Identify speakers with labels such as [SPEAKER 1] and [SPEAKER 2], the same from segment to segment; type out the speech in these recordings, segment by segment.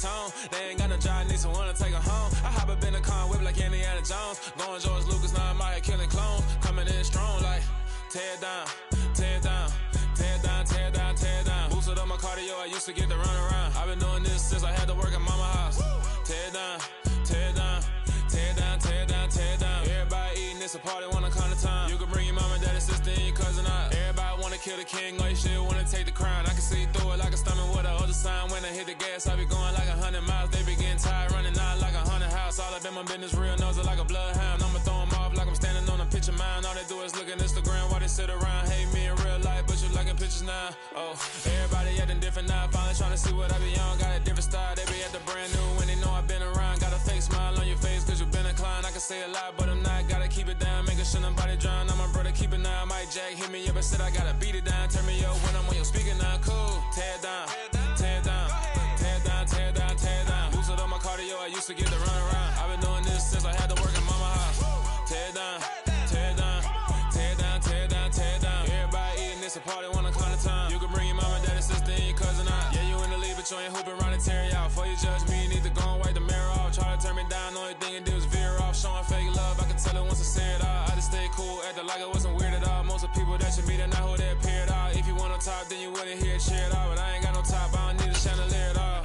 [SPEAKER 1] tone. They ain't got no job, need someone to take her home. I hop up in the car, whip like Indiana Jones. Going George Lucas, now I'm out here killing clones. Coming in strong like, tear down, tear down, tear down, tear down, tear down. Boosted up my cardio, I used to get to run around. I've been doing this since I had to work at mama house. Tear down, tear down, tear down, tear down, tear down. Everybody eating, it's a party, wanna come to time. You can bring your mama, daddy, sister, and your cousin out. Everybody wanna kill the king, or you shit wanna take the crown. I can see through it like a stomach with a other sign. When I hit the gas, I be going like 100 miles. They be getting tired, running out like 100 house. All up in my business, real nose it like a bloodhound. I'ma throw them off like I'm standing on a picture mine. All they do is look at Instagram while they sit around. Hate me in real life, but you liking pictures now. Oh, everybody acting different now. Finally trying to see what I be on. Got a different style, they be at the brand new when they know I've been around. Got a fake smile on your face cause you been inclined. I can say a lot, but I'm not. Gotta keep it down, making sure nobody drown. Now my brother keep it now. Mike Jack hit me up and said I gotta beat it down. Turn me up when I'm on your speaker now. Cool, tear down, tear down, tear down, tear down, tear down. Boosted up my cardio, I used to get to run around. I've been doing this since I had to work at mama house. Tear down, tear down, tear down, tear down, tear down. Everybody eating, it's a party, wanna come to time. You can bring your mama, daddy, sister, and your cousin out. Yeah, you in the lead, but you ain't hooping around and tear you out. Before you judge me, you need to go and wipe the mirror off. Try to turn me down, only thing you do is veer off. Showing fake love, I can tell it once I say it all. I just stay cool, acting like it wasn't weird at all. Most of the people that you meet are not who they appear at all. If you want on top, then you wouldn't hear it cheer at all. But I ain't got no top, I don't need a chandelier at all.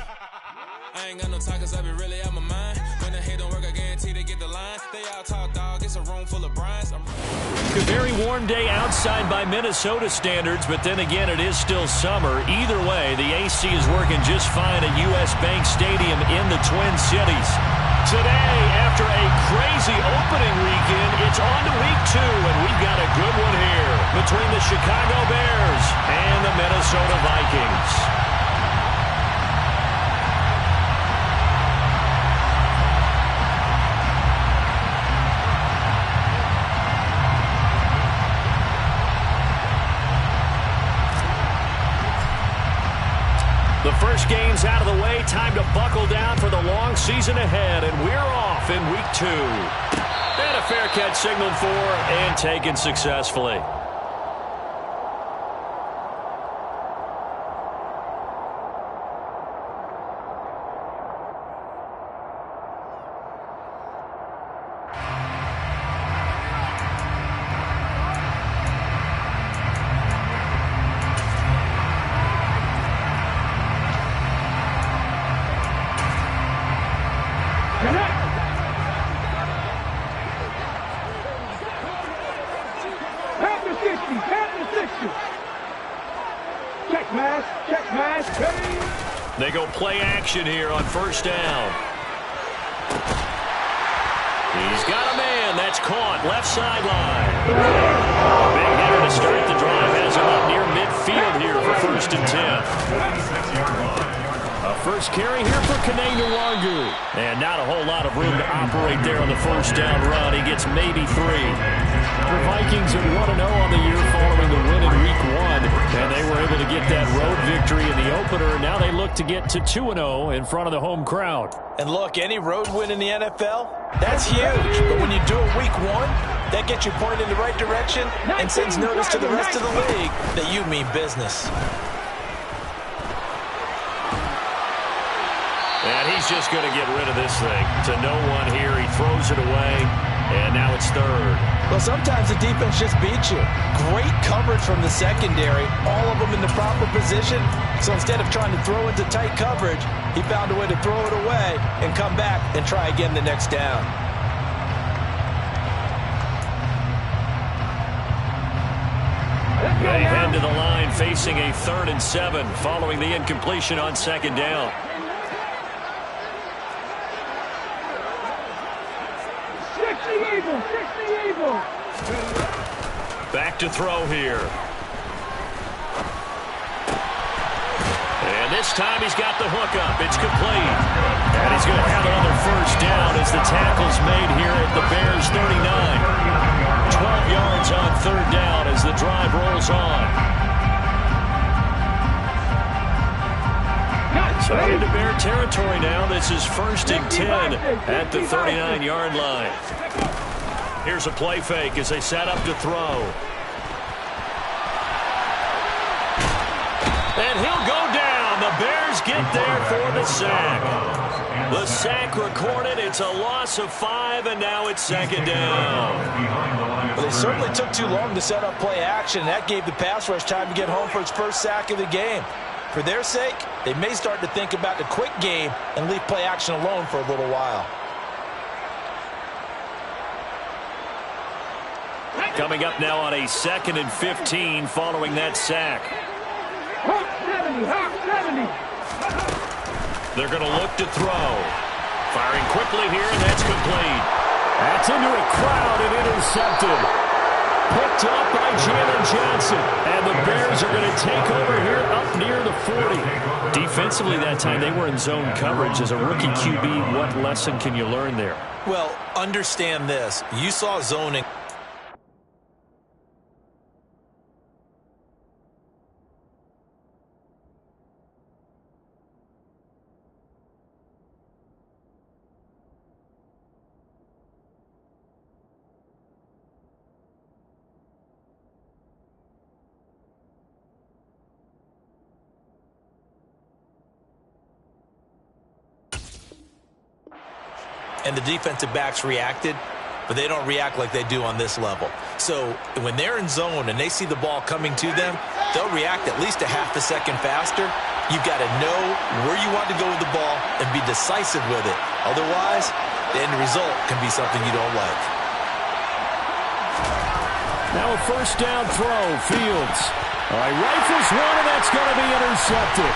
[SPEAKER 1] I ain't got no talk cause I be really out my mind. When the hate don't work, I guarantee they get the line. They all talk dog, it's a room full of brines.
[SPEAKER 2] A very warm day outside by Minnesota standards, but then again, it is still summer. Either way, the AC is working just fine at US Bank Stadium in the Twin Cities. Today, after a crazy opening weekend, it's on to week 2, and we've got a good one here between the Chicago Bears and the Minnesota Vikings. The first game's out of the way. Time to buckle down for the long season ahead, and we're off in week 2. And a fair catch signaled for and taken successfully. They go play action here on first down. He's got a man. That's caught. Left sideline. Big hitter to start the drive. Has him up near midfield here for 1st and 10. A first carry here for Kane Nwangu. And not a whole lot of room to operate there on the first down run. He gets maybe 3. The Vikings are 1-0 on the year following the win in week 1. And they were able to get that road victory in the opener. Now they look to get to 2-0 in front of the home crowd.
[SPEAKER 3] And look, any road win in the NFL, that's huge. But when you do it week 1, that gets you pointed in the right direction and sends notice to the rest of the league that you mean business.
[SPEAKER 2] And he's just going to get rid of this thing to no one here. He throws it away, and now it's 3rd.
[SPEAKER 3] Well, sometimes the defense just beats you. Great coverage from the secondary, all of them in the proper position. So instead of trying to throw into tight coverage, he found a way to throw it away and come back and try again the next down.
[SPEAKER 2] They head to the line facing a 3rd and 7 following the incompletion on 2nd down. Back to throw here. And this time he's got the hook up. It's complete. And he's going to have another first down as the tackle's made here at the Bears 39. 12 yards on 3rd down as the drive rolls on. So into Bear territory now. This is 1st and 10 at the 39-yard line. Here's a play fake as they set up to throw. And he'll go down. The Bears get there for the sack. The sack recorded. It's a loss of 5, and now it's second down.
[SPEAKER 3] Well, they certainly took too long to set up play action. That gave the pass rush time to get home for its first sack of the game. For their sake, they may start to think about the quick game and leave play action alone for a little while.
[SPEAKER 2] Coming up now on a 2nd and 15 following that sack. They're going to look to throw. Firing quickly here, and that's complete. That's into a crowd and intercepted. Picked up by Jalen Johnson. And the Bears are going to take over here up near the 40. Defensively that time, they were in zone coverage. As a rookie QB, what lesson can you learn there?
[SPEAKER 3] Well, understand this. You saw zoning. And the defensive backs reacted, but they don't react like they do on this level. So when they're in zone and they see the ball coming to them, they'll react at least a half a second faster. You've got to know where you want to go with the ball and be decisive with it. Otherwise, the end result can be something you don't like.
[SPEAKER 2] Now a first down throw, Fields. All right, rifles one, and that's going to be intercepted.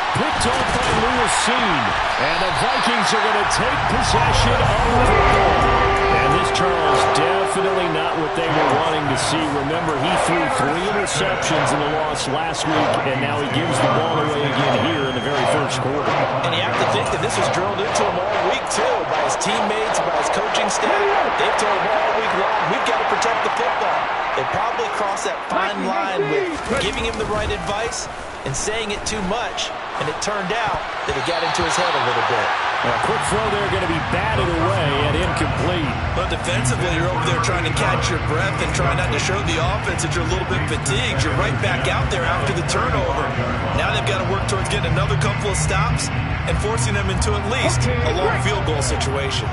[SPEAKER 2] Picked off by Lewis Seen. And the Vikings are going to take possession of the football. And this, Charles, definitely not what they were wanting to see. Remember, he threw 3 interceptions in the loss last week, and now he gives the ball away again here in the very first quarter.
[SPEAKER 3] And you have to think that this was drilled into him all week, too, by his teammates, by his coaching staff. They've told him all week long, we've got to protect the football. They probably crossed that fine line with giving him the right advice and saying it too much, and it turned out that it got into his head a little bit.
[SPEAKER 2] A quick throw there going to be batted away and incomplete.
[SPEAKER 3] But defensively, you're over there trying to catch your breath and try not to show the offense that you're a little bit fatigued. You're right back out there after the turnover. Now they've got to work towards getting another couple of stops and forcing them into at least a long field goal situation.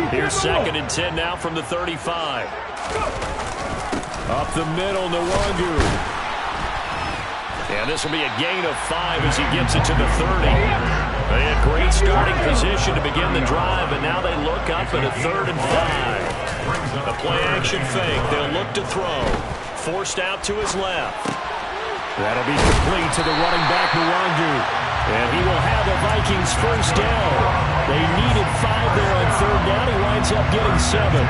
[SPEAKER 2] Here's 2nd and 10 now from the 35. Up the middle, Nwangu. And this will be a gain of 5 as he gets it to the 30. They had great starting position to begin the drive, and now they look up at a 3rd and 5. A play-action fake. They'll look to throw. Forced out to his left. That'll be complete to the running back, Nwangu. And he will have the Vikings first down. They needed 5 there on 3rd down. He winds up getting 7.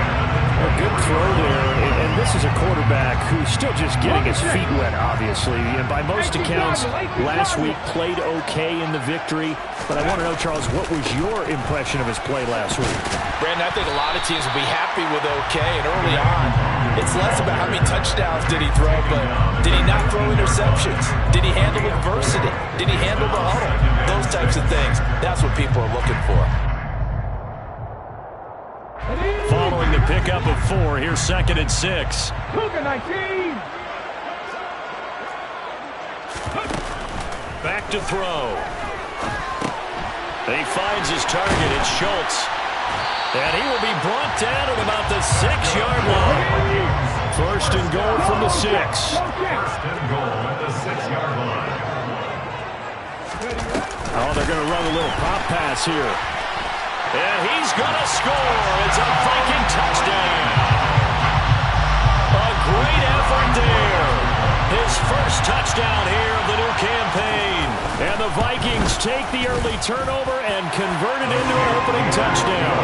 [SPEAKER 2] A good throw there, and this is a quarterback who's still just getting his feet wet, obviously. And by most accounts, last week played okay in the victory. But I want to know, Charles, what was your impression of his play last week?
[SPEAKER 3] Brandon, I think a lot of teams will be happy with okay, and early on, it's less about how many touchdowns did he throw, but did he not throw interceptions? Did he handle adversity? Did he handle the huddle? Those types of things. That's what people are looking for.
[SPEAKER 2] Following the pickup of 4, here's 2nd and 6. Back to throw. He finds his target. It's Schultz. And he will be brought down at about the 6-yard line. 1st and goal from the 6.
[SPEAKER 1] 1st and goal at the 6-yard line.
[SPEAKER 2] Oh, they're going to run a little pop pass here. And he's going to score. It's a Viking touchdown. A great effort there. His first touchdown here of the new campaign. And the Vikings take the early turnover and convert it into an opening touchdown.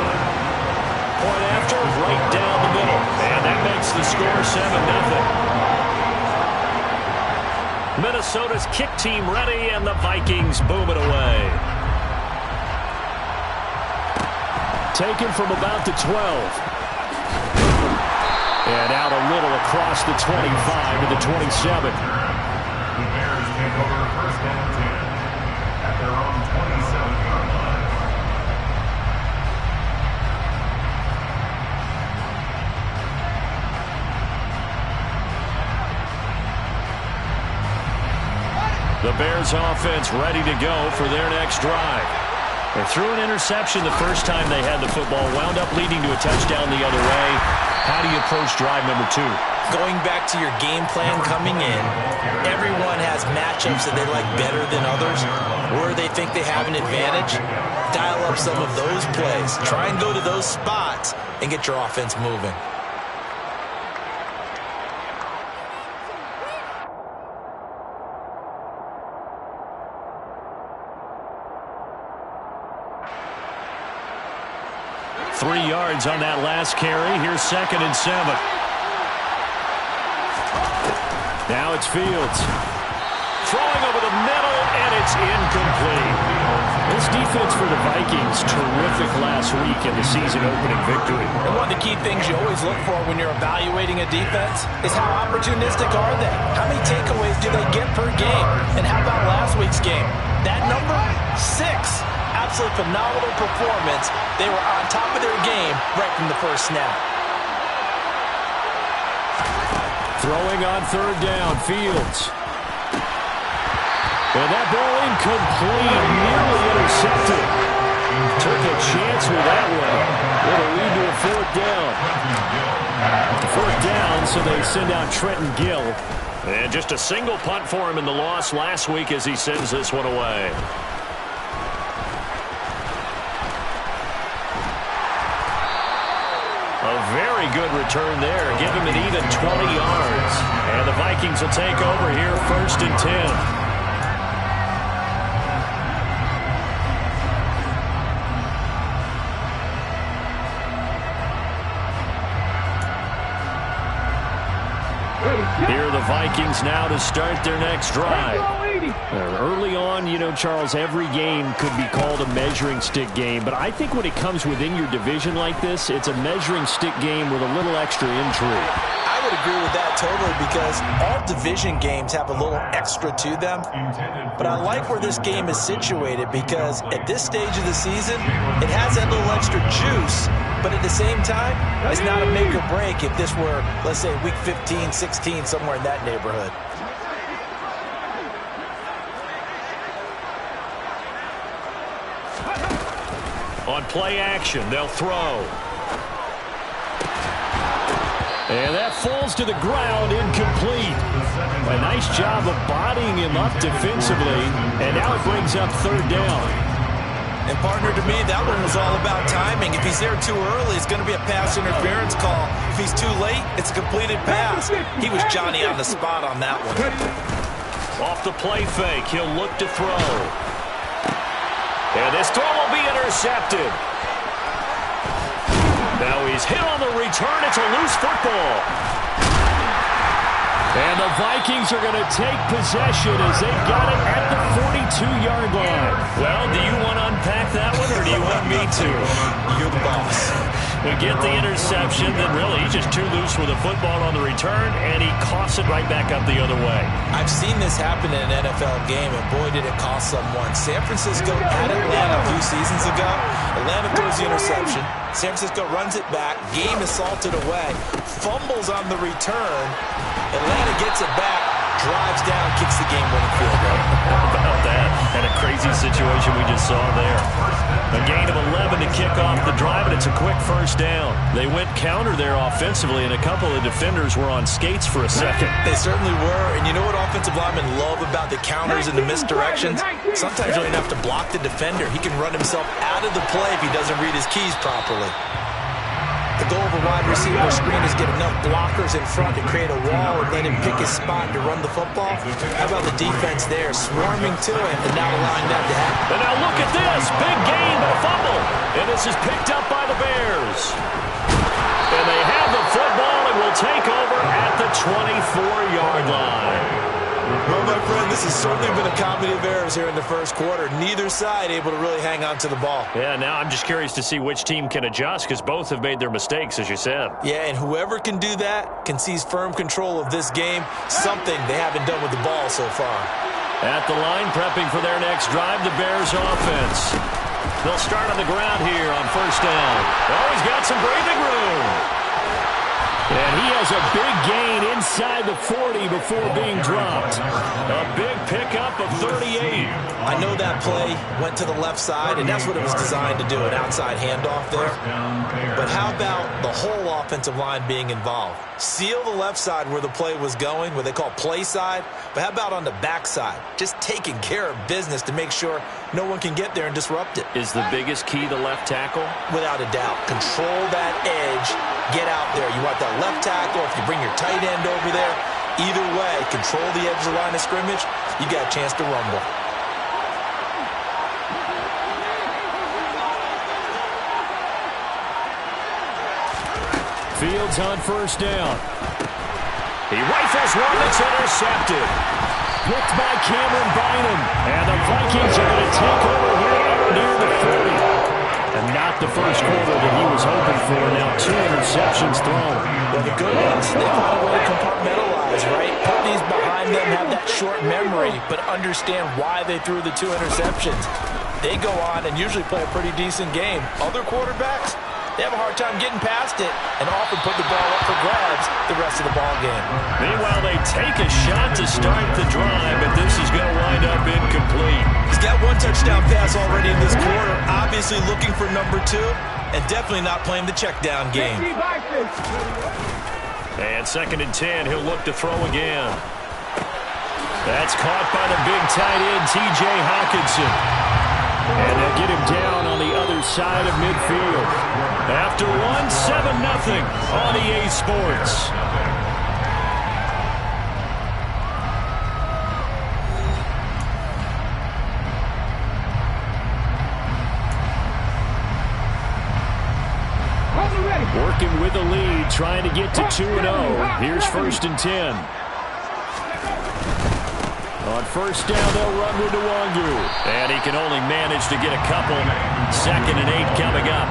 [SPEAKER 2] Point after, right down the middle. And that makes the score 7-0. Minnesota's kick team ready, and the Vikings boom it away. Taken from about the 12. And out a little across the 25 to the 27.
[SPEAKER 1] The Bears take over 1st and 10 at their own 27-yard line.
[SPEAKER 2] The Bears offense ready to go for their next drive. They threw an interception the first time they had the football, wound up leading to a touchdown the other way. How do you approach drive number 2?
[SPEAKER 3] Going back to your game plan coming in, everyone has matchups that they like better than others, where they think they have an advantage. Dial up some of those plays. Try and go to those spots and get your offense moving.
[SPEAKER 2] Three yards on that last carry. Here's 2nd and 7. Now it's Fields. Throwing over the middle, and it's incomplete. This defense for the Vikings, terrific last week in the season-opening victory.
[SPEAKER 3] And one of the key things you always look for when you're evaluating a defense is how opportunistic are they? How many takeaways do they get per game? And how about last week's game? That number, 6. Absolutely phenomenal performance. They were on top of their game right from the first snap.
[SPEAKER 2] Throwing on 3rd down, Fields. And that ball incomplete, nearly intercepted. Took a chance with that one. It'll lead to a 4th down. 4th down, so they send out Trenton Gill. And just a single punt for him in the loss last week as he sends this one away. A very good return there. Give him an even 20 yards. And the Vikings will take over here 1st and 10. Here are the Vikings now to start their next drive. Early on, you know, Charles, every game could be called a measuring stick game. But I think when it comes within your division like this, it's a measuring stick game with a little extra intrigue.
[SPEAKER 3] I would agree with that totally because all division games have a little extra to them. But I like where this game is situated because at this stage of the season, it has that little extra juice. But at the same time, it's not a make or break if this were, let's say, week 15, 16, somewhere in that neighborhood.
[SPEAKER 2] On play action, they'll throw. And that falls to the ground, incomplete. A nice job of bodying him up defensively, and now it brings up 3rd down.
[SPEAKER 3] And, partner, to me, that one was all about timing. If he's there too early, it's going to be a pass interference call. If he's too late, it's a completed pass. He was Johnny on the spot on that one.
[SPEAKER 2] Off the play fake, he'll look to throw. And this throw will be intercepted. Now he's hit on the return. It's a loose football. And the Vikings are going to take possession as they've got it at the 42-yard line. Well, do you want to unpack that one, or do you want me to?
[SPEAKER 3] You're the boss.
[SPEAKER 2] We get the interception, then really he's just too loose with the football on the return, and he coughs it right back up the other way.
[SPEAKER 3] I've seen this happen in an NFL game, and boy, did it cost someone. San Francisco at Atlanta a few seasons ago. Atlanta throws the interception. San Francisco runs it back. Game is salted away. Fumbles on the return. Atlanta gets it back, drives down, kicks the game-winning field goal.
[SPEAKER 2] How about that? And a crazy situation we just saw there. A gain of 11 to kick off the drive, and it's a quick 1st down. They went counter there offensively, and a couple of defenders were on skates for a second.
[SPEAKER 3] They certainly were, and you know what offensive linemen love about the counters and the misdirections? Sometimes you don't even have to block the defender. He can run himself out of the play if he doesn't read his keys properly. The goal of a wide receiver screen is get enough blockers in front to create a wall and let him pick his spot to run the football. How about the defense there, swarming to him and not allowing that to happen?
[SPEAKER 2] And now look at this. Big gain, but a fumble. And this is picked up by the Bears. And they have the football and will take over at the 24-yard line.
[SPEAKER 3] Well, my friend, this has certainly been a comedy of errors here in the first quarter. Neither side able to really hang on to the ball.
[SPEAKER 2] Yeah, now I'm just curious to see which team can adjust because both have made their mistakes, as you said.
[SPEAKER 3] Yeah, and whoever can do that can seize firm control of this game, something they haven't done with the ball so far.
[SPEAKER 2] At the line, prepping for their next drive, the Bears offense. They'll start on the ground here on 1st down. Oh, he's got some breathing room. And he has a big gain inside the 40 before being dropped. A big pickup of 38.
[SPEAKER 3] I know that play went to the left side, and that's what it was designed to do, an outside handoff there. But how about the whole offensive line being involved? Seal the left side where the play was going, what they call play side, but how about on the back side? Just taking care of business to make sure no one can get there and disrupt it.
[SPEAKER 2] Is the biggest key the left tackle?
[SPEAKER 3] Without a doubt. Control that edge. Get out there. You want that left tackle. If you bring your tight end over there, either way, control the edge of the line of scrimmage, you got a chance to rumble.
[SPEAKER 2] Fields on first down. He rifles one that's intercepted. Picked by Cameron Bynum. And the Vikings are going to take over here near the 40. And not the first quarter that he was hoping for. Now 2 interceptions thrown.
[SPEAKER 3] Well, the good ones, they find a way to compartmentalize, right? Put these behind them, have that short memory, but understand why they threw the 2 interceptions. They go on and usually play a pretty decent game. Other quarterbacks, they have a hard time getting past it and often put the ball up for grabs the rest of the ball game.
[SPEAKER 2] Meanwhile, they take a shot to start the drive, but this is going to wind up incomplete.
[SPEAKER 3] He's got 1 touchdown pass already in this quarter, obviously looking for number 2, and definitely not playing the check down game.
[SPEAKER 2] And 2nd and 10, he'll look to throw again. That's caught by the big tight end, T.J. Hawkinson. And they'll get him down on the other side of midfield. After 7-0 on EA Sports. Working with the lead, trying to get to 2-0. Here's 1st and 10. On first down, they'll run with Nwangu. And he can only manage to get a couple. 2nd and 8 coming up.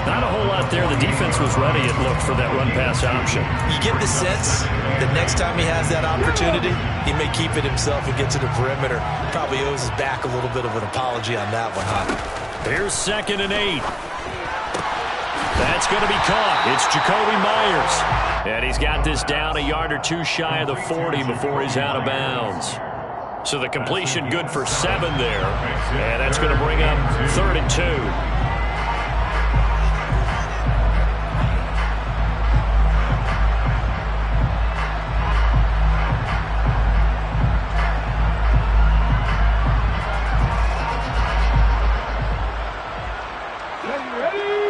[SPEAKER 2] Not a whole lot there. The defense was ready, it looked, for that run-pass option.
[SPEAKER 3] You get the sense that next time he has that opportunity, he may keep it himself and get to the perimeter. Probably owes his back a little bit of an apology on that one, huh?
[SPEAKER 2] Here's 2nd and 8. That's going to be caught. It's Jacoby Myers. And he's got this down a yard or 2 shy of the 40 before he's out of bounds. So the completion good for 7 there. And that's going to bring up 3rd and 2.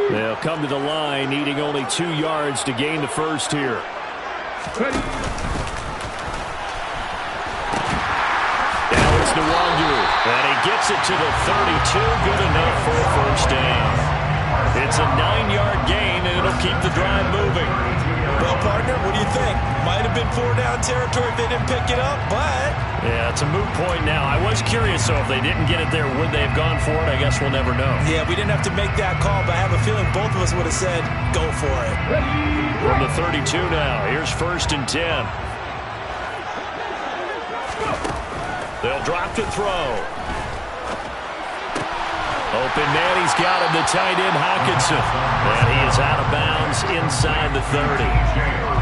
[SPEAKER 2] They'll come to the line, needing only 2 yards to gain the first here. Now it's Nwangu, and he gets it to the 32, good enough for a first down. It's a 9-yard gain, and it'll keep the drive moving.
[SPEAKER 3] Well, partner, what do you think? Might have been 4-down territory if they didn't pick it up, but...
[SPEAKER 2] Yeah, it's a moot point now. I was curious, so if they didn't get it there, would they have gone for it? I guess we'll never know.
[SPEAKER 3] Yeah, we didn't have to make that call, but I have a feeling both of us would have said, go for it.
[SPEAKER 2] From the 32 now, here's 1st and 10. They'll drop to throw. Open man, he's got him, the tight end, Hawkinson. And he is out of bounds inside the 30.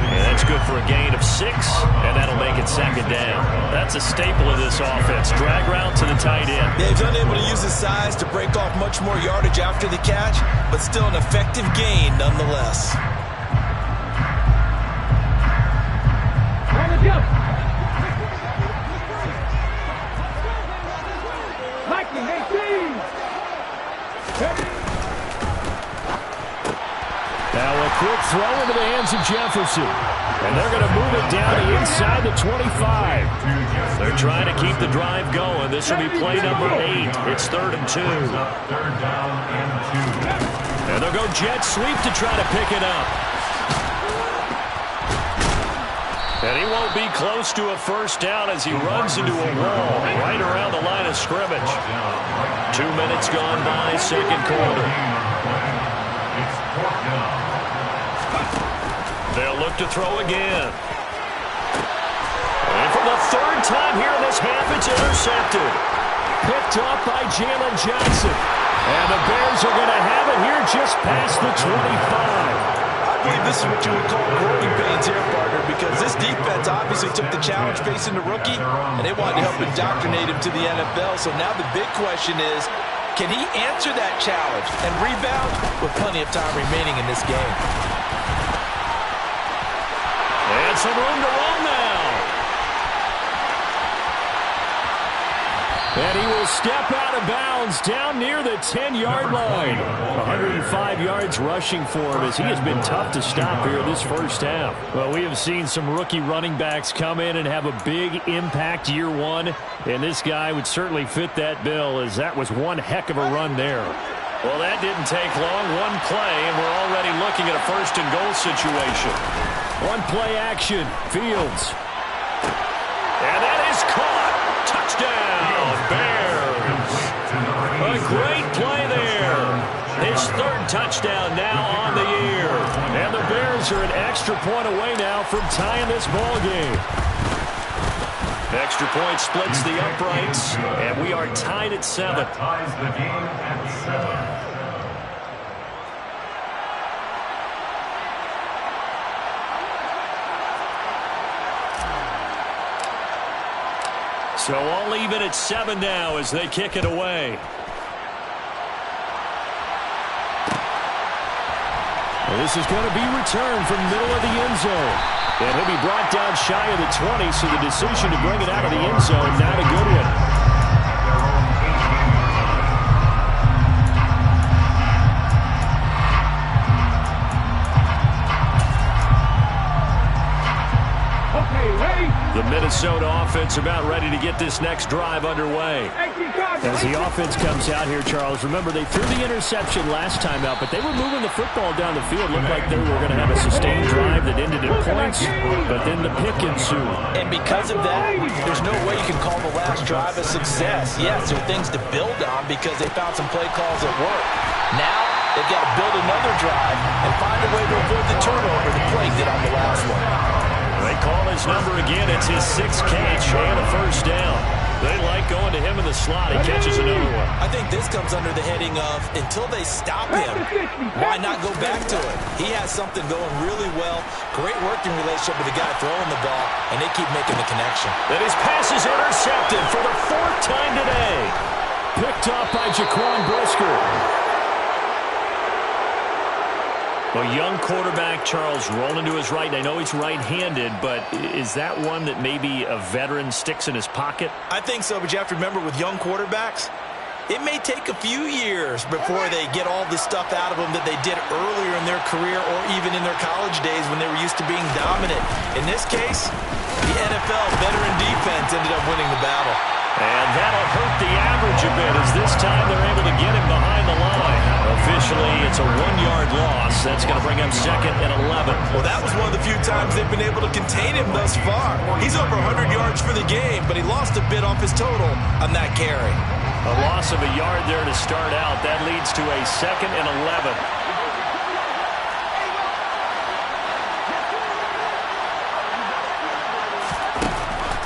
[SPEAKER 2] And that's good for a gain of 6, and that'll make it 2nd down. That's a staple of this offense. Drag route to the tight end.
[SPEAKER 3] Yeah, he's unable to use his size to break off much more yardage after the catch, but still an effective gain nonetheless.
[SPEAKER 2] Now a quick throw into the hands of Jefferson. And they're going to move it down to inside the 25. They're trying to keep the drive going. This will be play number 8. It's 3rd and 2. And they'll go jet sweep to try to pick it up. And he won't be close to a first down as he runs into a wall right around the line of scrimmage. 2 minutes gone by, 2nd quarter. They'll look to throw again. And for the 3rd time here in this half, it's intercepted. Picked up by Jalen Johnson. And the Bears are going to have it here just past the 25.
[SPEAKER 3] I'd believe this is what you would call growing pains here, partner, because this defense obviously took the challenge facing the rookie, and they wanted to help indoctrinate him to the NFL. So now the big question is, can he answer that challenge and rebound with plenty of time remaining in this game?
[SPEAKER 2] And some room to run now. And he will step out of bounds down near the 10-yard line. 105 yards rushing for him as he has been tough to stop here this first half. Well, we have seen some rookie running backs come in and have a big impact year one. And this guy would certainly fit that bill, as that was one heck of a run there. Well, that didn't take long. One play, and we're already looking at a first-and-goal situation. One play action. Fields. And that is caught. Touchdown, Bears. A great play there. His third touchdown now on the year. And the Bears are an extra point away now from tying this ball game. Extra point splits the uprights, and we are tied at 7.
[SPEAKER 4] Ties the game at 7.
[SPEAKER 2] So all even at 7 now as they kick it away. Well, this is going to be returned from the middle of the end zone. And he'll be brought down shy of the 20, so the decision to bring it out of the end zone, not a good one. The Minnesota offense about ready to get this next drive underway. As the offense comes out here, Charles, remember they threw the interception last time out, but they were moving the football down the field. Looked like they were going to have a sustained drive that ended in points, but then the pick ensued.
[SPEAKER 3] And because of that, there's no way you can call the last drive a success. Yes, there are things to build on because they found some play calls that work. Now, they've got to build another drive and find a way to avoid the turnover the play did on the last one.
[SPEAKER 2] They call his number again. It's his 6th catch and a first down. They like going to him in the slot. He catches another one.
[SPEAKER 3] I think this comes under the heading of, until they stop him, why not go back to it? He has something going really well. Great working relationship with the guy throwing the ball, and they keep making the connection.
[SPEAKER 2] Then his pass is intercepted for the 4th time today. Picked off by Jaquan Brisker. A young quarterback, Charles, rolling to his right. I know he's right-handed, but is that one that maybe a veteran sticks in his pocket?
[SPEAKER 3] I think so, but you have to remember with young quarterbacks, it may take a few years before they get all the stuff out of them that they did earlier in their career or even in their college days when they were used to being dominant. In this case, the NFL veteran defense ended up winning the battle.
[SPEAKER 2] And that'll hurt the average a bit as this time they're able to get him behind the line. Officially, it's a 1-yard loss. That's going to bring him 2nd and 11.
[SPEAKER 3] Well, that was one of the few times they've been able to contain him thus far. He's over 100 yards for the game, but he lost a bit off his total on that carry.
[SPEAKER 2] A loss of a yard there to start out. That leads to a 2nd and 11.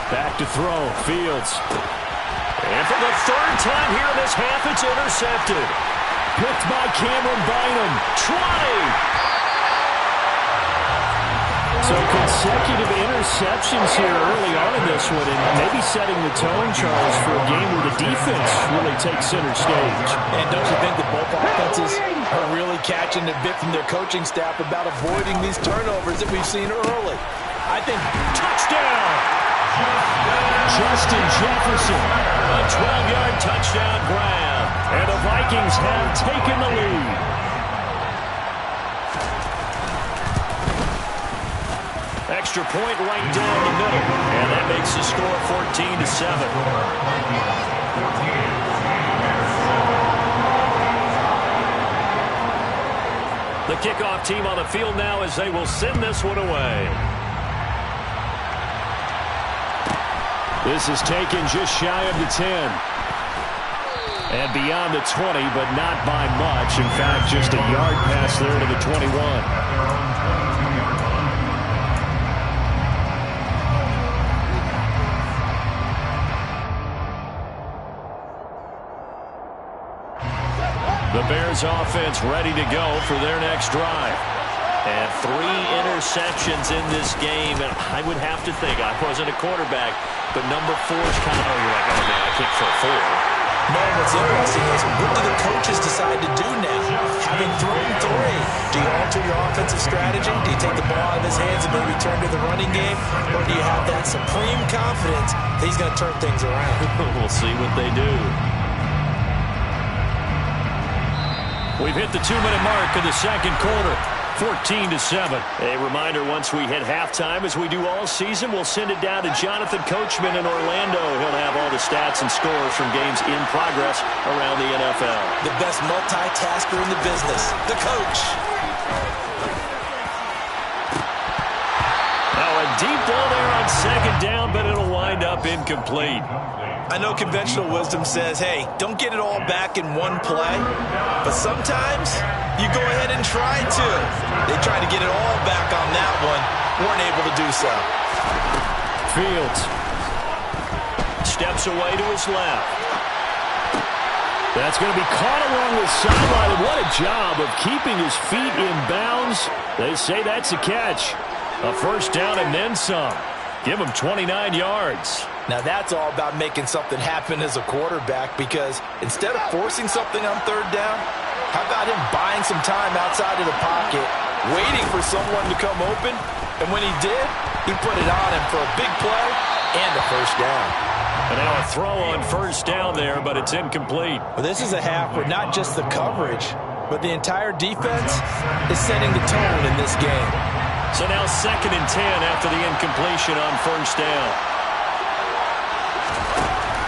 [SPEAKER 2] Back to throw, Fields. And for the 3rd time here in this half, it's intercepted. Picked by Cameron Bynum. 20! So consecutive interceptions here early on in this one, and maybe setting the tone, Charles, for a game where the defense really takes center stage.
[SPEAKER 3] And don't you think that both offenses are really catching a bit from their coaching staff about avoiding these turnovers that we've seen early? I think
[SPEAKER 2] touchdown! Justin Jefferson, a 12-yard touchdown grab, and the Vikings have taken the lead. Extra point right down the middle, and that makes the score 14-7. The kickoff team on the field now as they will send this one away. This is taken just shy of the 10. And beyond the 20, but not by much. In fact, just a yard pass there to the 21. The Bears offense ready to go for their next drive. And 3 interceptions in this game. And I would have to think, I wasn't a quarterback, but number 4 is kind of, you're like, oh, man, I can't throw 4.
[SPEAKER 3] No, what's interesting is, what do the coaches decide to do now? Having thrown 3, do you alter your offensive strategy? Do you take the ball out of his hands and maybe turn to the running game? Or do you have that supreme confidence that he's going to turn things around?
[SPEAKER 2] We'll see what they do. We've hit the 2-minute mark of the second quarter. 14-7. A reminder, once we hit halftime, as we do all season, we'll send it down to Jonathan Coachman in Orlando. He'll have all the stats and scores from games in progress around the NFL.
[SPEAKER 3] The best multitasker in the business, the coach.
[SPEAKER 2] Now a deep ball there on second down, but it'll wind up incomplete.
[SPEAKER 3] I know conventional wisdom says, hey, don't get it all back in one play. But sometimes you go ahead and try to. They tried to get it all back on that one. Weren't able to do so.
[SPEAKER 2] Fields steps away to his left. That's going to be caught along the sideline. And what a job of keeping his feet in bounds. They say that's a catch. A first down and then some. Give him 29 yards.
[SPEAKER 3] Now that's all about making something happen as a quarterback, because instead of forcing something on third down, how about him buying some time outside of the pocket, waiting for someone to come open, and when he did, he put it on him for a big play and a first down.
[SPEAKER 2] And now a throw on first down there, but it's incomplete.
[SPEAKER 3] Well, this is a half where not just the coverage, but the entire defense is setting the tone in this game.
[SPEAKER 2] So now 2nd and 10 after the incompletion on first down.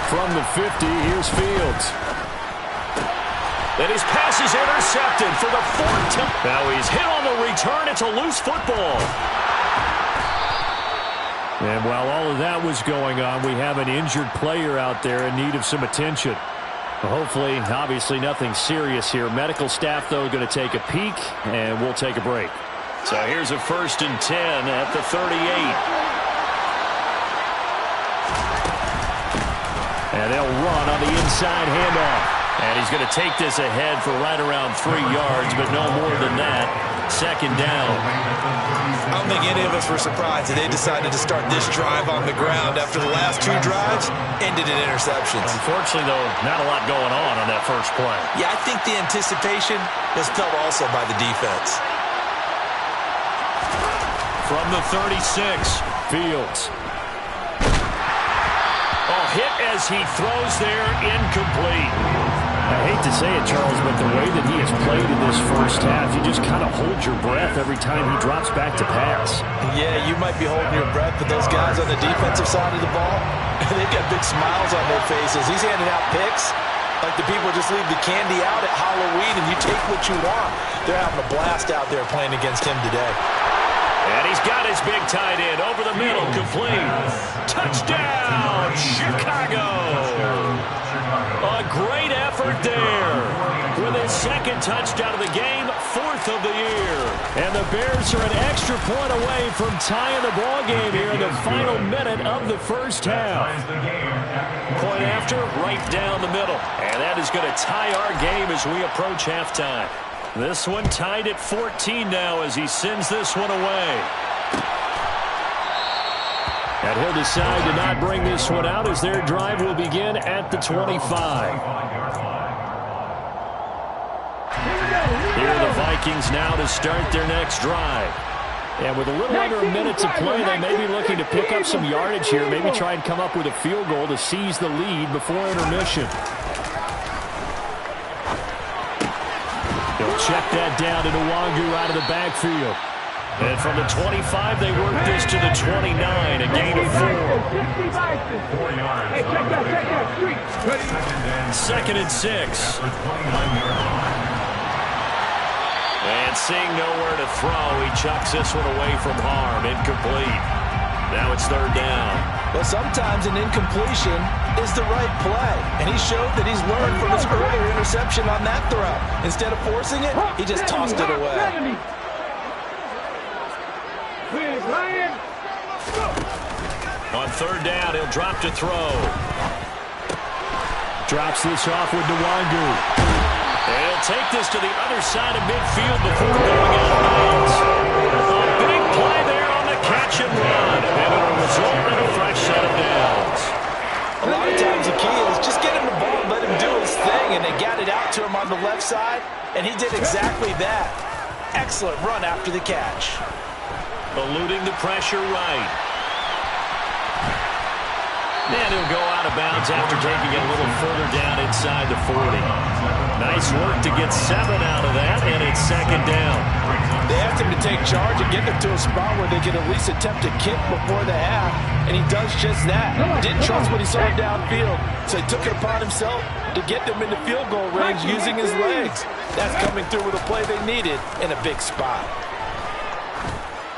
[SPEAKER 2] From the 50, here's Fields. Then his pass is intercepted for the 4th time. Now he's hit on the return. It's a loose football. And while all of that was going on, we have an injured player out there in need of some attention. Hopefully, obviously, nothing serious here. Medical staff, though, going to take a peek, and we'll take a break. So here's a 1st and 10 at the 38. And they'll run on the inside handoff. And he's going to take this ahead for right around 3 yards, but no more than that. 2nd down.
[SPEAKER 3] I don't think any of us were surprised that they decided to start this drive on the ground after the last 2 drives ended in interceptions.
[SPEAKER 2] Unfortunately, though, not a lot going on that first play.
[SPEAKER 3] Yeah, I think the anticipation was felt also by the defense.
[SPEAKER 2] From the 36, Fields. Oh, hit as he throws there, incomplete. I hate to say it, Charles, but the way that he has played in this first half, you just kind of hold your breath every time he drops back to pass.
[SPEAKER 3] Yeah, you might be holding your breath, but those guys on the defensive side of the ball, they've got big smiles on their faces. He's handing out picks like the people just leave the candy out at Halloween and you take what you want. They're having a blast out there playing against him today.
[SPEAKER 2] And he's got his big tight end over the middle, complete. Touchdown, Chicago. A great effort there. With his 2nd touchdown of the game, 4th of the year. And the Bears are an extra point away from tying the ball game here in the final minute of the first half. Point after, right down the middle. And that is going to tie our game as we approach halftime. This one tied at 14 now as he sends this one away. And he'll decide to not bring this one out as their drive will begin at the 25. Here are the Vikings now to start their next drive. And with a little under a minute to play, they may be looking to pick up some yardage here, maybe try and come up with a field goal to seize the lead before intermission. They'll check that down to Nwangu out of the backfield. And from the 25, they work this to the 29, a gain of 4.
[SPEAKER 4] 4 yards.
[SPEAKER 2] 2nd and 6. And seeing nowhere to throw, he chucks this one away from harm. Incomplete. Now it's 3rd down.
[SPEAKER 3] Well, sometimes an incompletion is the right play. And he showed that he's learned from his earlier interception on that throw. Instead of forcing it, he just tossed it away.
[SPEAKER 2] On 3rd down, he'll drop to throw. Drops this off with Nwangu. He'll take this to the other side of midfield before going out of bounds. A big play there on the catch and run. And it'll result in a fresh set of downs.
[SPEAKER 3] A lot of times the key is just get him the ball and let him do his thing, and they got it out to him on the left side, and he did exactly that. Excellent run after the catch.
[SPEAKER 2] Eluding the pressure right. And he'll go out of bounds after taking it a little further down inside the 40. Nice work to get 7 out of that, and it's second down.
[SPEAKER 3] They asked him to take charge and get them to a spot where they can at least attempt a kick before the half, and he does just that. Didn't trust what he saw downfield, so he took it upon himself to get them into field goal range using his legs. That's coming through with a play they needed in a big spot.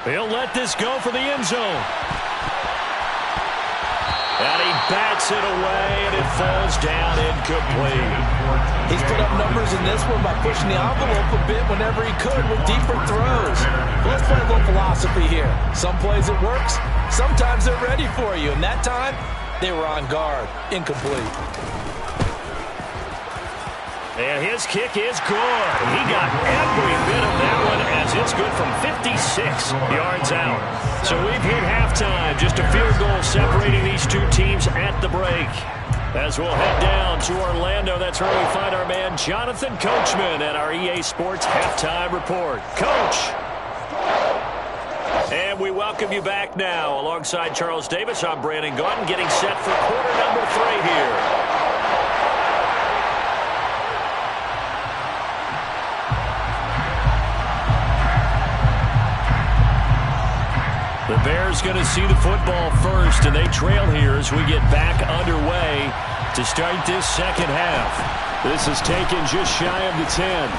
[SPEAKER 2] He'll let this go for the end zone. And he bats it away, and it falls down incomplete.
[SPEAKER 3] He's put up numbers in this one by pushing the envelope a bit whenever he could with deeper throws. Let's play a little philosophy here. Some plays it works, sometimes they're ready for you, and that time they were on guard. Incomplete.
[SPEAKER 2] And his kick is good. He got every bit of that one as it's good from 56 yards out. So we've hit halftime. Just a field goal separating these two teams at the break. As we'll head down to Orlando, that's where we find our man Jonathan Coachman at our EA Sports Halftime Report. Coach! And we welcome you back now. Alongside Charles Davis, I'm Brandon Gaudin, getting set for quarter number 3 here. The Bears going to see the football first, and they trail here as we get back underway to start this second half. This is taken just shy of the 10.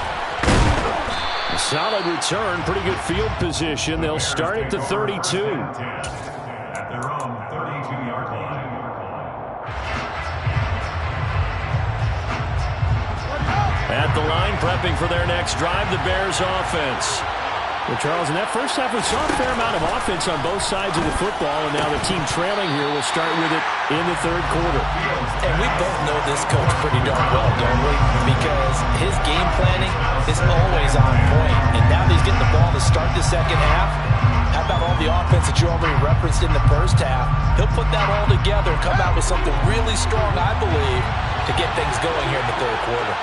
[SPEAKER 2] A solid return, pretty good field position. They'll start at the 32.
[SPEAKER 5] At their own 32-yard line.
[SPEAKER 2] At the line, prepping for their next drive, the Bears offense.
[SPEAKER 6] Well, Charles, in that first half, we saw a fair amount of offense on both sides of the football, and now the team trailing here will start with it in the third quarter.
[SPEAKER 3] And we both know this coach pretty darn well, don't we? Because his game planning is always on point. And now that he's getting the ball to start the second half, how about all the offense that you already referenced in the first half? He'll put that all together and come out with something really strong, I believe, to get things going here in the third quarter.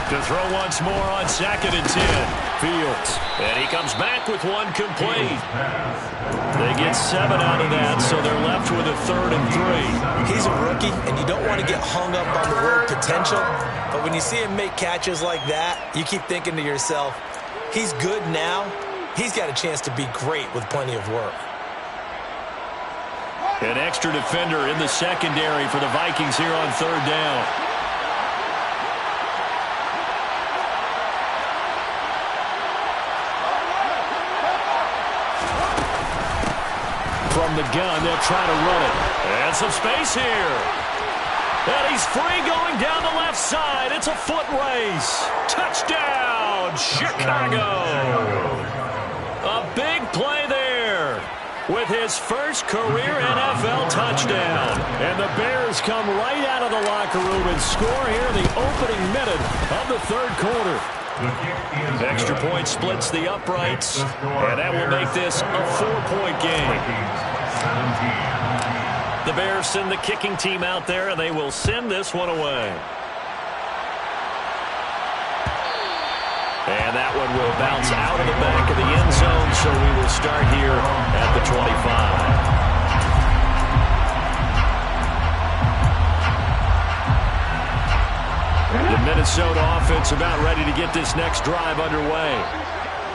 [SPEAKER 2] To throw once more on 2nd and 10. Fields. And he comes back with one complete. They get 7 out of that, so they're left with a 3rd and 3.
[SPEAKER 3] He's a rookie, and you don't want to get hung up on the word potential. But when you see him make catches like that, you keep thinking to yourself, he's good now. He's got a chance to be great with plenty of work.
[SPEAKER 2] An extra defender in the secondary for the Vikings here on 3rd down. From the gun, they'll try to run it. And some space here. And he's free going down the left side. It's a foot race. Touchdown, Chicago. A big play there with his first career NFL touchdown. And the Bears come right out of the locker room and score here in the opening minute of the third quarter. Extra point splits the uprights, and that will make this a 4-point game. The Bears send the kicking team out there, and they will send this one away. And that one will bounce out of the back of the end zone, so we will start here at the 25. The Minnesota offense about ready to get this next drive underway.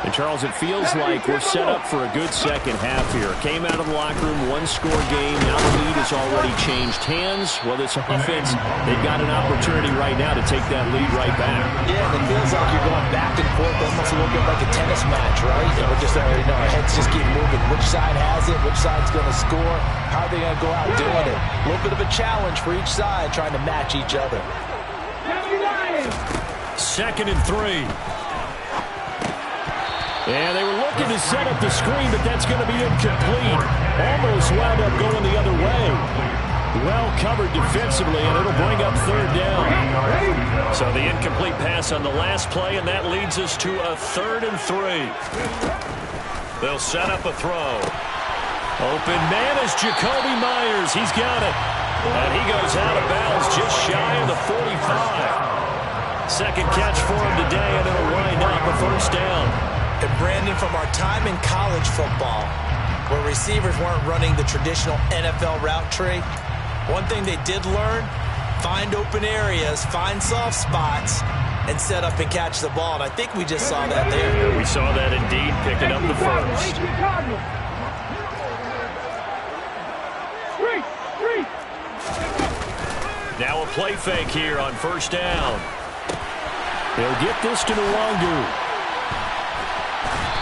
[SPEAKER 6] And, Charles, it feels like we're set up for a good second half here. Came out of the locker room, one-score game. Now the lead has already changed hands. Well, this offense, they've got an opportunity right now to take that lead right back.
[SPEAKER 3] Yeah, and it feels like you're going back and forth, almost a little bit like a tennis match, right? And we're just already know our heads just keep moving. Which side has it? Which side's going to score? How are they going to go out doing it? A little bit of a challenge for each side, trying to match each other.
[SPEAKER 2] 2nd and 3.
[SPEAKER 6] And they were looking to set up the screen, but that's going to be incomplete. Almost wound up going the other way. Well covered defensively, and it'll bring up third down. So the incomplete pass on the last play, and that leads us to a 3rd and 3. They'll set up a throw. Open man is Jacoby Myers. He's got it. And he goes out of bounds just shy of the 45. Second catch for him today, and it'll wind up a first down.
[SPEAKER 3] And Brandon, from our time in college football, where receivers weren't running the traditional NFL route tree, one thing they did learn, find open areas, find soft spots, and set up and catch the ball. And I think we just saw that there.
[SPEAKER 6] Yeah, we saw that indeed, picking up the first. Now a play fake here on first down. They'll get this to Nwangu.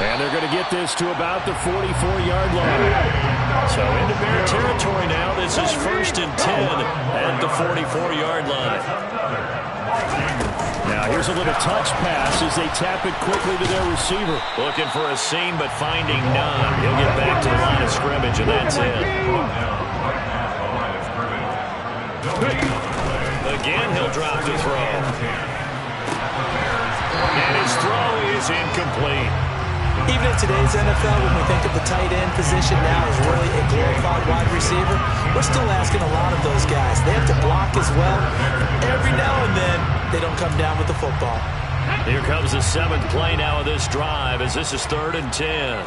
[SPEAKER 6] And they're going to get this to about the 44-yard line. So into Bear territory now. This is 1st and 10 at the 44-yard line. Now here's a little touch pass as they tap it quickly to their receiver. Looking for a seam, but finding none. He'll get back to the line of scrimmage, and that's it. Again, he'll drop the throw. And his throw is incomplete.
[SPEAKER 3] Even in today's NFL, when we think of the tight end position now as really a glorified wide receiver, we're still asking a lot of those guys. They have to block as well. Every now and then, they don't come down with the football.
[SPEAKER 6] Here comes the 7th play now of this drive as this is 3rd and 10.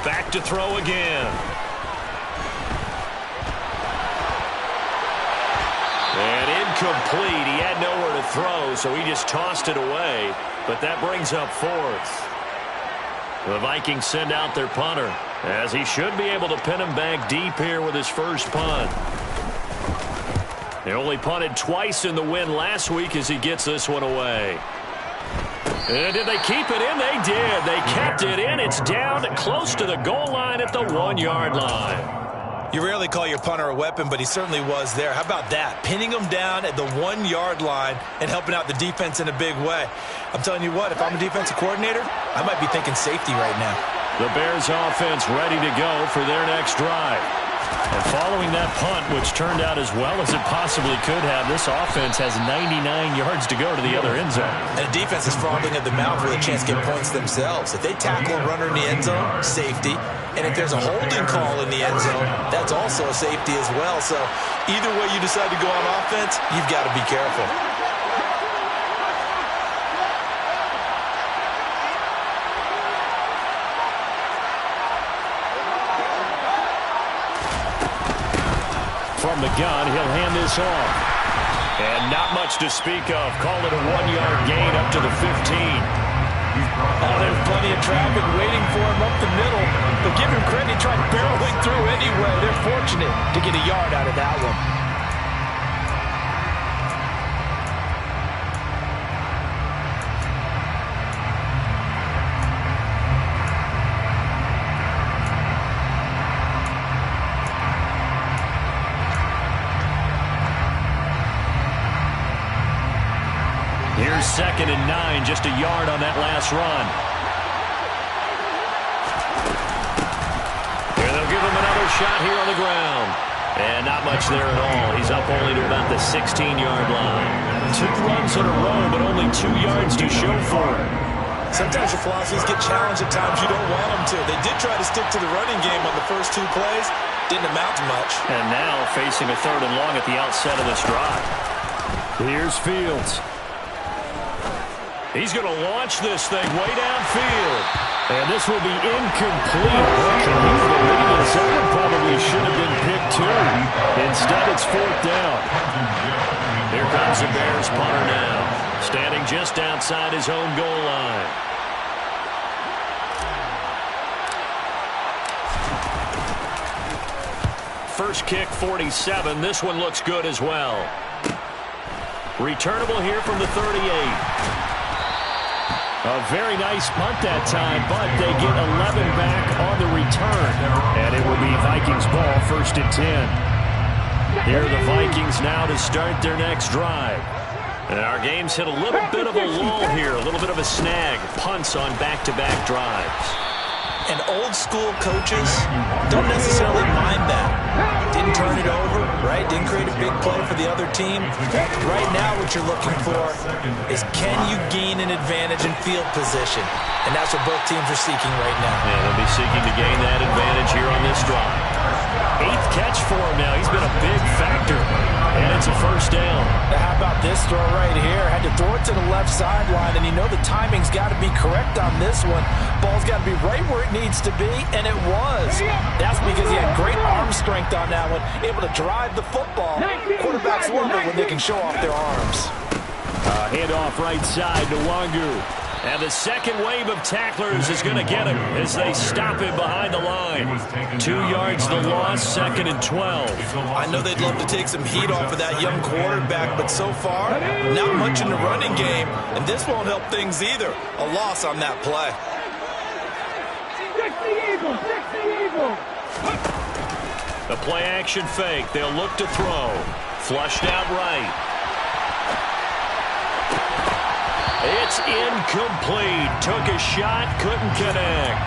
[SPEAKER 6] Back to throw again. And incomplete. He had nowhere to throw, so he just tossed it away. But that brings up 4th. The Vikings send out their punter, as he should be able to pin him back deep here with his first punt. They only punted twice in the win last week as he gets this one away. And did they keep it in? They did. They kept it in. It's down close to the goal line at the 1-yard line.
[SPEAKER 3] You rarely call your punter a weapon, but he certainly was there. How about that? Pinning him down at the 1-yard line and helping out the defense in a big way. I'm telling you what, if I'm a defensive coordinator, I might be thinking safety right now.
[SPEAKER 6] The Bears offense ready to go for their next drive. And following that punt, which turned out as well as it possibly could have, this offense has 99 yards to go to the other end zone.
[SPEAKER 3] And the defense is frothing at the mouth with a chance to get points themselves. If they tackle a runner in the end zone, safety. And if there's a holding call in the end zone, that's also a safety as well. So either way you decide to go on offense, you've got to be careful.
[SPEAKER 6] From the gun, he'll hand this off. And not much to speak of. Call it a 1-yard gain up to the 15.
[SPEAKER 3] Oh, there's plenty of traffic waiting for him up the middle. But give him credit, he tried barreling through anyway. They're fortunate to get a yard out of that one.
[SPEAKER 6] Here's 2nd and 9, just a yard on that last run. Here they'll give him another shot here on the ground. And not much there at all. He's up only to about the 16-yard line. 2 runs in a row, but only 2 yards to show for it.
[SPEAKER 3] Sometimes your philosophies get challenged at times you don't want them to. They did try to stick to the running game on the first 2 plays. Didn't amount to much.
[SPEAKER 6] And now facing a 3rd and long at the outset of this drive. Here's Fields. He's going to launch this thing way downfield. And this will be incomplete. Can you believe it? That probably should have been picked too. Instead, it's 4th down. Here comes the Bears punter now, standing just outside his own goal line. First kick, 47. This one looks good as well. Returnable here from the 38. A very nice punt that time, but they get 11 back on the return. And it will be Vikings ball, 1st and 10. Here are the Vikings now to start their next drive. And our game's hit a little bit of a lull here, a little bit of a snag. Punts on back-to-back drives.
[SPEAKER 3] And old-school coaches don't necessarily mind that. Didn't turn it over, right? Didn't create a big play for the other team. Right now what you're looking for is can you gain an advantage in field position? And that's what both teams are seeking right now.
[SPEAKER 6] Yeah, they'll be seeking to gain that advantage here on this drive. 8th catch for him now. He's been a big factor. And it's a first down.
[SPEAKER 3] Now how about this throw right here? Had to throw it to the left sideline, and you know the timing's got to be correct on this one. Ball's got to be right where it needs to be, and it was. That's because he had great arm strength on that one, able to drive the football. Quarterbacks love it when they can show off their arms.
[SPEAKER 6] Handoff right side to Wangu. And the second wave of tacklers is going to get him as they stop him behind the line. 2 yards the loss, 2nd and 12.
[SPEAKER 3] I know they'd love to take some heat off of that young quarterback, but so far, not much in the running game, and this won't help things either. A loss on that play.
[SPEAKER 6] The play action fake. They'll look to throw. Flushed out right. It's incomplete. Took a shot, couldn't connect.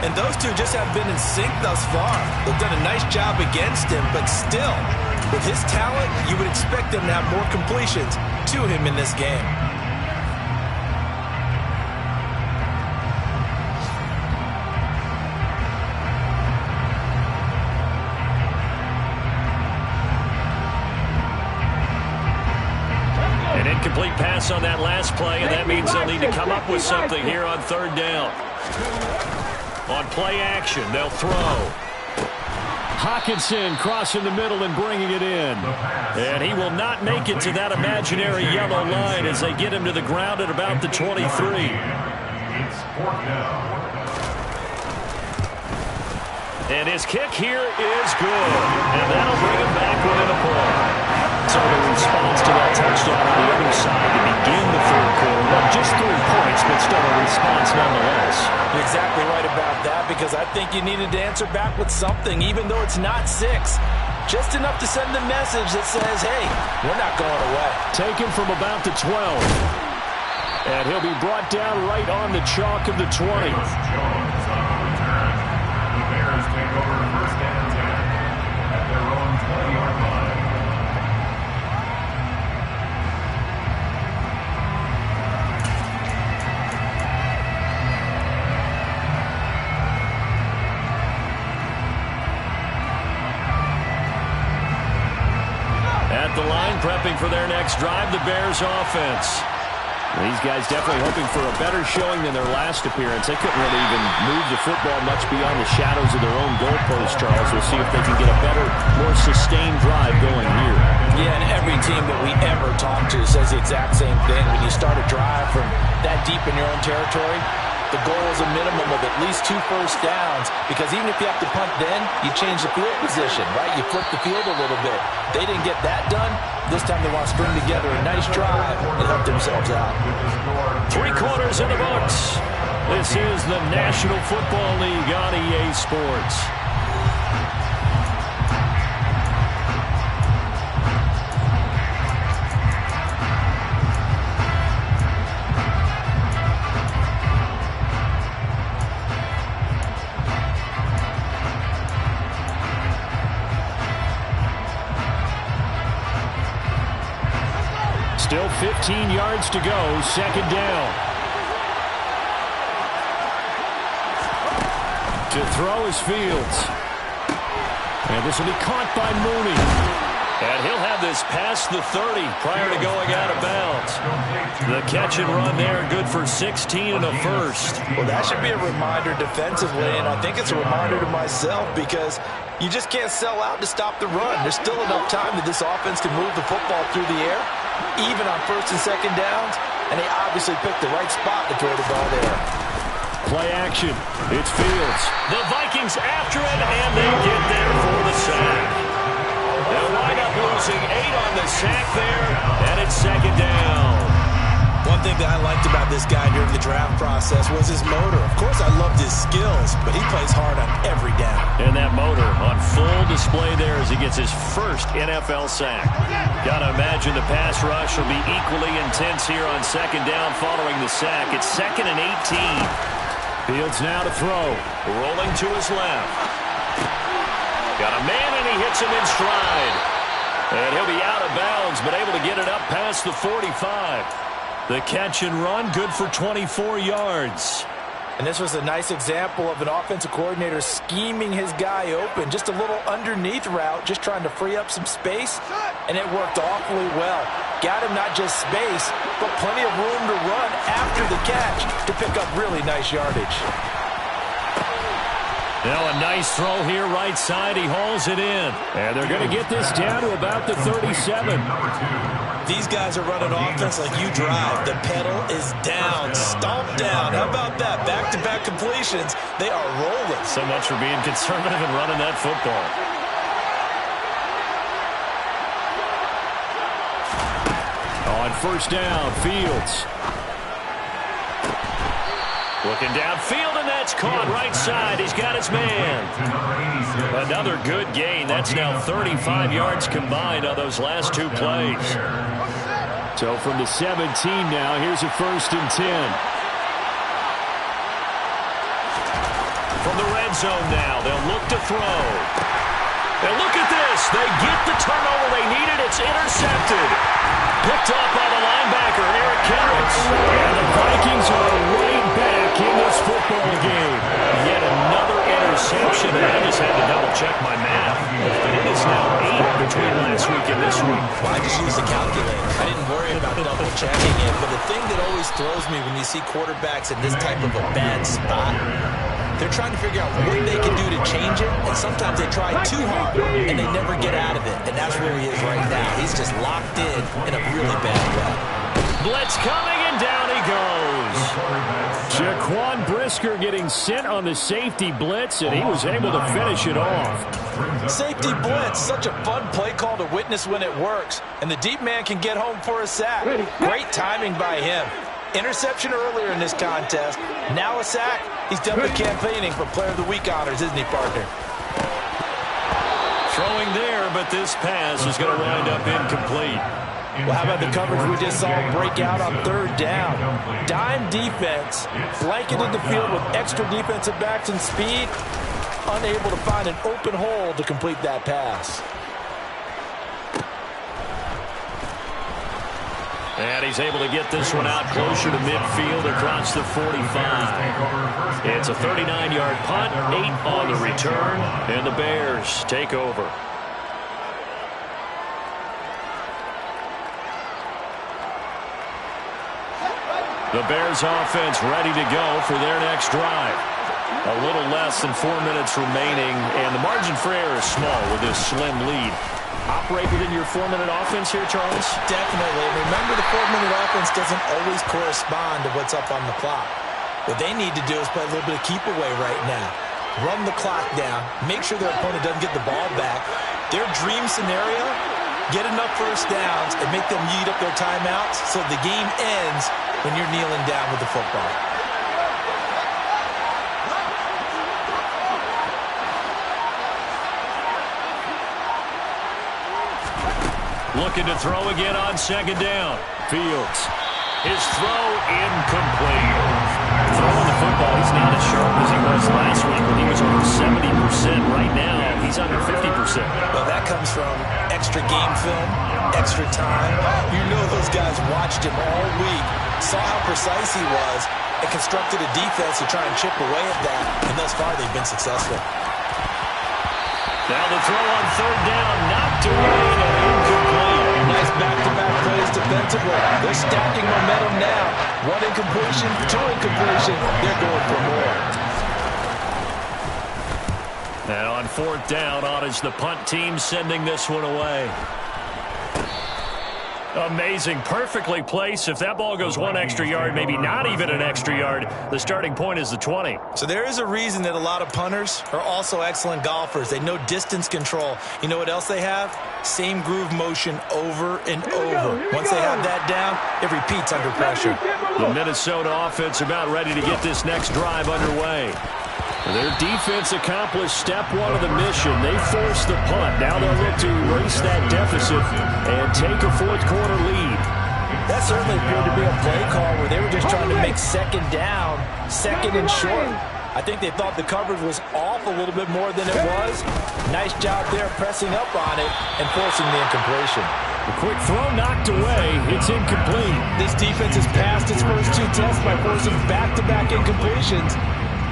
[SPEAKER 3] And those two just have been in sync thus far. They've done a nice job against him, but still, with his talent, you would expect them to have more completions to him in this game.
[SPEAKER 6] Incomplete pass on that last play, and that means they'll need to come up with something here on 3rd down. On play action, they'll throw. Hawkinson crossing the middle and bringing it in. And he will not make it to that imaginary yellow line as they get him to the ground at about the 23.
[SPEAKER 5] It's 4th down.
[SPEAKER 6] And his kick here is good. And that'll bring him back within a point. So the response to that touchdown on the other side to begin the 3rd quarter. Well, just 3 points, but still a response nonetheless.
[SPEAKER 3] You're exactly right about that, because I think you needed to answer back with something, even though it's not 6. Just enough to send the message that says, hey, we're not going away.
[SPEAKER 6] Taken from about the 12. And he'll be brought down right on the chalk of the 20.
[SPEAKER 5] Jones on return. The Bears take over 1st and 10 at their own 20-yard line.
[SPEAKER 6] At the line, prepping for their next drive, the Bears offense. These guys definitely hoping for a better showing than their last appearance. They couldn't really even move the football much beyond the shadows of their own goalpost, Charles. We'll see if they can get a better, more sustained drive going here.
[SPEAKER 3] Yeah, and every team that we ever talk to says the exact same thing. When you start a drive from that deep in your own territory, the goal is a minimum of at least 2 first downs, because even if you have to punt then, you change the field position, right? You flip the field a little bit. They didn't get that done. This time they want to string together a nice drive and help themselves out.
[SPEAKER 6] 3 quarters in the books. This is the National Football League on EA Sports. Still 15 yards to go, 2nd down. To throw is Fields. And this will be caught by Mooney. And he'll have this past the 30 prior to going out of bounds. The catch and run there, good for 16 and a first.
[SPEAKER 3] Well, that should be a reminder defensively, and I think it's a reminder to myself, because you just can't sell out to stop the run. There's still enough time that this offense can move the football through the air, even on 1st and 2nd downs, and they obviously picked the right spot to throw the ball there.
[SPEAKER 6] Play action. It's Fields. The Vikings after it, and they get there for the sack. They'll wind up losing 8 on the sack there, and it's 2nd down.
[SPEAKER 3] One thing that I liked about this guy during the draft process was his motor. Of course, I loved his skills, but he plays hard on every down.
[SPEAKER 6] And that motor on full display there as he gets his first NFL sack. Got to imagine the pass rush will be equally intense here on second down following the sack. It's 2nd and 18. Fields now to throw. Rolling to his left. Got a man, and he hits him in stride. And he'll be out of bounds, but able to get it up past the 45. The catch and run, good for 24 yards.
[SPEAKER 3] And this was a nice example of an offensive coordinator scheming his guy open. Just a little underneath route, just trying to free up some space, and it worked awfully well. Got him not just space, but plenty of room to run after the catch to pick up really nice yardage.
[SPEAKER 6] Now a nice throw here right side. He hauls it in. And they're going to get this down to about the 37.
[SPEAKER 3] These guys are running offense like you drive. The pedal is down, stomped down. How about that? Back-to-back completions. They are rolling.
[SPEAKER 6] So much for being conservative and running that football. On first down, Fields. Looking downfield, and that's caught right side. He's got his man. Another good gain. That's now 35 yards combined on those last two plays. So from the 17 now, here's a 1st and 10. From the red zone now, they'll look to throw. And look at this. They get the turnover they needed. It's intercepted. Picked up by the linebacker, Eric Kendricks. And the Vikings are right back in this football game. Yet another interception. And I just had to double-check my math. It is now 8 between last week and this week.
[SPEAKER 3] Well, I just used the calculator. I didn't worry about double-checking it. But the thing that always throws me when you see quarterbacks in this type of a bad spot, they're trying to figure out what they can do to change it, and sometimes they try too hard, and they never get out of it. And that's where he is right now. He's just locked in a really bad way.
[SPEAKER 6] Blitz coming, and down he goes. Jaquan Brisker getting sent on the safety blitz, and he was able to finish it off.
[SPEAKER 3] Safety blitz, such a fun play call to witness when it works, and the deep man can get home for a sack. Great timing by him. Interception earlier in this contest. Now a sack. He's definitely campaigning for Player of the Week honors, isn't he, partner?
[SPEAKER 6] Throwing there, but this pass is going to wind up incomplete.
[SPEAKER 3] Well, how about the coverage we just saw break out on 3rd down? Dime defense, blanketed the field with extra defensive backs and speed, unable to find an open hole to complete that pass.
[SPEAKER 6] And he's able to get this one out closer to midfield across the 45. It's a 39-yard punt, 8 on the return, and the Bears take over. The Bears offense ready to go for their next drive. A little less than 4 minutes remaining, and the margin for error is small with this slim lead. Operate within your 4-minute offense here, Charles?
[SPEAKER 3] Definitely. Remember, the 4-minute offense doesn't always correspond to what's up on the clock. What they need to do is play a little bit of keep away right now. Run the clock down. Make sure their opponent doesn't get the ball back. Their dream scenario, get enough first downs and make them eat up their timeouts so the game ends when you're kneeling down with the football.
[SPEAKER 6] Looking to throw again on 2nd down. Fields. His throw incomplete. Throwing the football, he's not as sharp as he was last week when he was over 70%. Right now, he's under 50%.
[SPEAKER 3] Well, that comes from extra game film, extra time. You know those guys watched him all week, saw how precise he was, and constructed a defense to try and chip away at that. And thus far, they've been successful.
[SPEAKER 6] Now the throw on 3rd down, knocked away and incomplete.
[SPEAKER 3] Nice back-to-back plays defensively. They're stacking momentum now. 1 incompletion, 2 incompletion. They're going for more.
[SPEAKER 6] And on 4th down, on is the punt team sending this one away.
[SPEAKER 2] Amazing. Perfectly placed. If that ball goes 1 extra yard, maybe not even an extra yard, the starting point is the 20.
[SPEAKER 3] So there is a reason that a lot of punters are also excellent golfers. They know distance control. You know what else they have? Same groove motion over and over. Once they have that down, it repeats under pressure.
[SPEAKER 2] The Minnesota offense about ready to get this next drive underway. Their defense accomplished step one of the mission. They forced the punt. Now they'll look to erase that deficit and take a fourth-quarter lead.
[SPEAKER 3] That certainly appeared to be a play call where they were just trying to make second down, second and short. I think they thought the coverage was off a little bit more than it was. Nice job there pressing up on it and forcing the incompletion.
[SPEAKER 2] A quick throw knocked away. It's incomplete.
[SPEAKER 3] This defense has passed its first 2 tests by forcing back-to-back incompletions.